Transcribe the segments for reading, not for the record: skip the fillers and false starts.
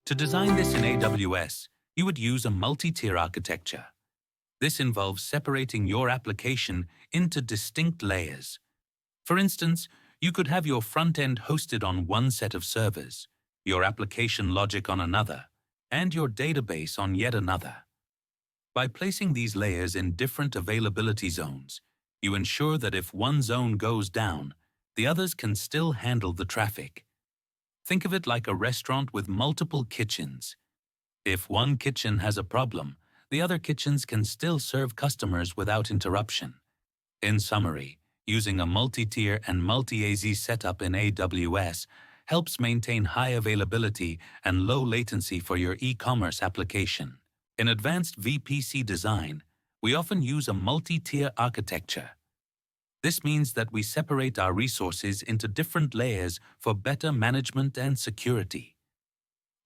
To design this in AWS, you would use a multi-tier architecture. This involves separating your application into distinct layers. For instance, you could have your front end hosted on one set of servers, your application logic on another, and your database on yet another. By placing these layers in different availability zones, you ensure that if one zone goes down, the others can still handle the traffic. Think of it like a restaurant with multiple kitchens. If one kitchen has a problem, the other kitchens can still serve customers without interruption. In summary, using a multi-tier and multi-AZ setup in AWS helps maintain high availability and low latency for your e-commerce application. In advanced VPC design, we often use a multi-tier architecture. This means that we separate our resources into different layers for better management and security.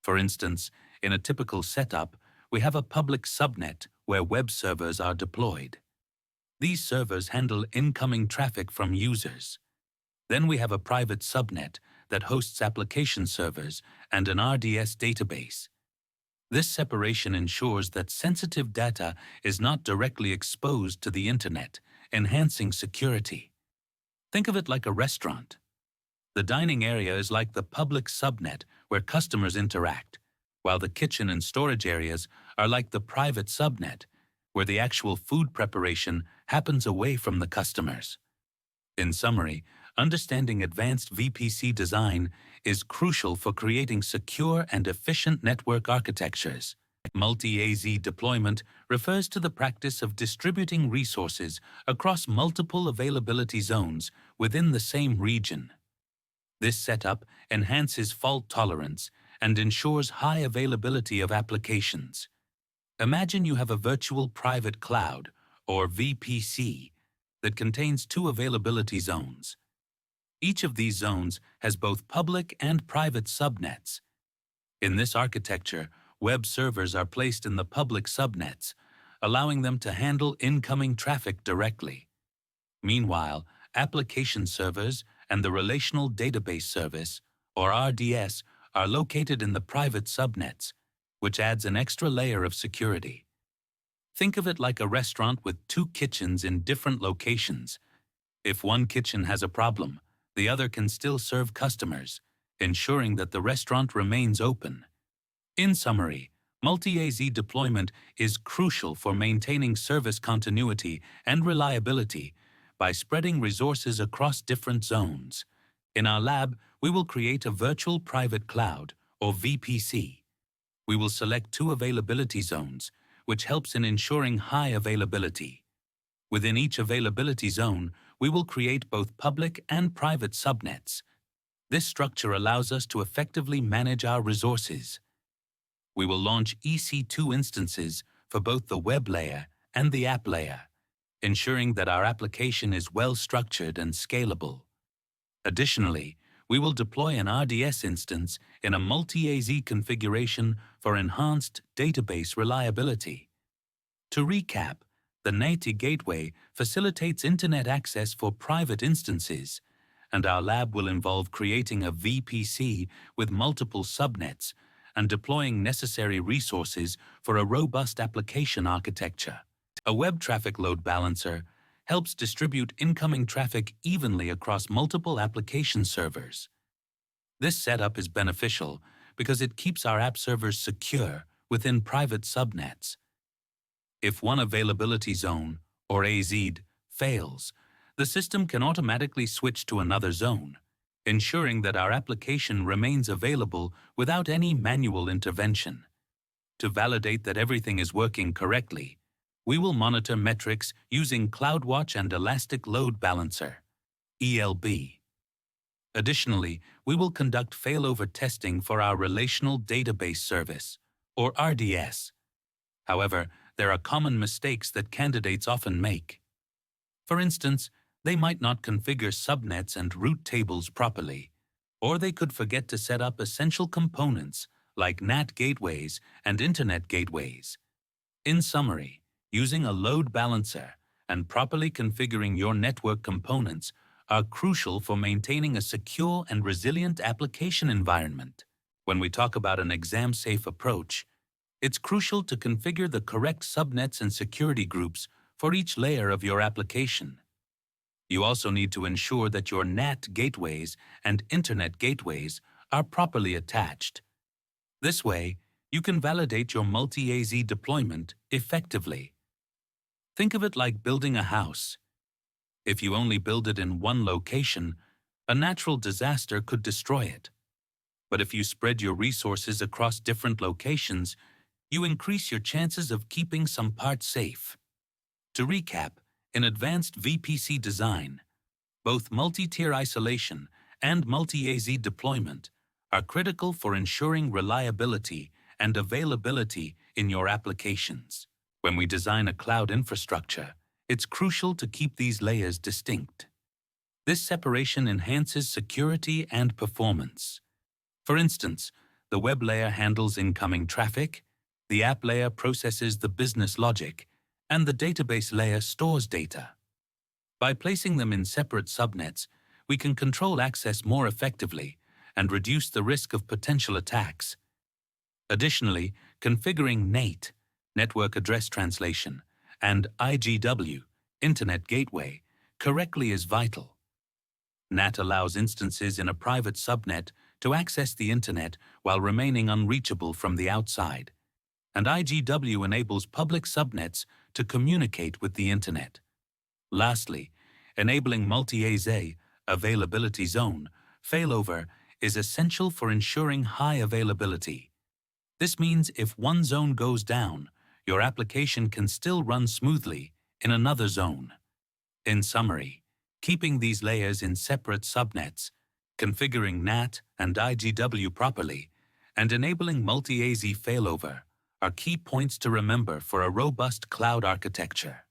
For instance, in a typical setup, we have a public subnet where web servers are deployed. These servers handle incoming traffic from users. Then we have a private subnet that hosts application servers and an RDS database. This separation ensures that sensitive data is not directly exposed to the internet, enhancing security. Think of it like a restaurant. The dining area is like the public subnet where customers interact, while the kitchen and storage areas are like the private subnet, where the actual food preparation happens away from the customers. In summary, understanding advanced VPC design is crucial for creating secure and efficient network architectures. Multi-AZ deployment refers to the practice of distributing resources across multiple availability zones within the same region. This setup enhances fault tolerance and ensures high availability of applications. Imagine you have a virtual private cloud, or VPC, that contains two availability zones. Each of these zones has both public and private subnets. In this architecture, web servers are placed in the public subnets, allowing them to handle incoming traffic directly. Meanwhile, application servers and the Relational Database Service, or RDS, are located in the private subnets, which adds an extra layer of security. Think of it like a restaurant with two kitchens in different locations. If one kitchen has a problem, the other can still serve customers, ensuring that the restaurant remains open. In summary, multi-AZ deployment is crucial for maintaining service continuity and reliability by spreading resources across different zones. In our lab, we will create a virtual private cloud, or VPC. We will select two availability zones, which helps in ensuring high availability. Within each availability zone, we will create both public and private subnets. This structure allows us to effectively manage our resources. We will launch EC2 instances for both the web layer and the app layer, ensuring that our application is well-structured and scalable. Additionally, we will deploy an RDS instance in a multi-AZ configuration for enhanced database reliability. To recap, the NAT gateway facilitates internet access for private instances, and our lab will involve creating a VPC with multiple subnets and deploying necessary resources for a robust application architecture. A web traffic load balancer helps distribute incoming traffic evenly across multiple application servers. This setup is beneficial because it keeps our app servers secure within private subnets. If one availability zone, or AZ, fails, the system can automatically switch to another zone, ensuring that our application remains available without any manual intervention. To validate that everything is working correctly, we will monitor metrics using CloudWatch and Elastic Load Balancer, ELB. Additionally, we will conduct failover testing for our Relational Database Service, or RDS. However, there are common mistakes that candidates often make. For instance, they might not configure subnets and route tables properly, or they could forget to set up essential components like NAT gateways and Internet gateways. In summary, using a load balancer and properly configuring your network components are crucial for maintaining a secure and resilient application environment. When we talk about an exam-safe approach, it's crucial to configure the correct subnets and security groups for each layer of your application. You also need to ensure that your NAT gateways and Internet gateways are properly attached. This way, you can validate your multi-AZ deployment effectively. Think of it like building a house. If you only build it in one location, a natural disaster could destroy it. But if you spread your resources across different locations, you increase your chances of keeping some parts safe. To recap, in advanced VPC design, both multi-tier isolation and multi-AZ deployment are critical for ensuring reliability and availability in your applications. When we design a cloud infrastructure, it's crucial to keep these layers distinct. This separation enhances security and performance. For instance, the web layer handles incoming traffic, the app layer processes the business logic, and the database layer stores data. By placing them in separate subnets, we can control access more effectively and reduce the risk of potential attacks. Additionally, configuring NAT, Network Address Translation, and IGW, Internet Gateway, correctly is vital. NAT allows instances in a private subnet to access the Internet while remaining unreachable from the outside, and IGW enables public subnets to communicate with the Internet. Lastly, enabling multi-AZ, availability zone, failover is essential for ensuring high availability. This means if one zone goes down, your application can still run smoothly in another zone. In summary, keeping these layers in separate subnets, configuring NAT and IGW properly, and enabling multi-AZ failover are key points to remember for a robust cloud architecture.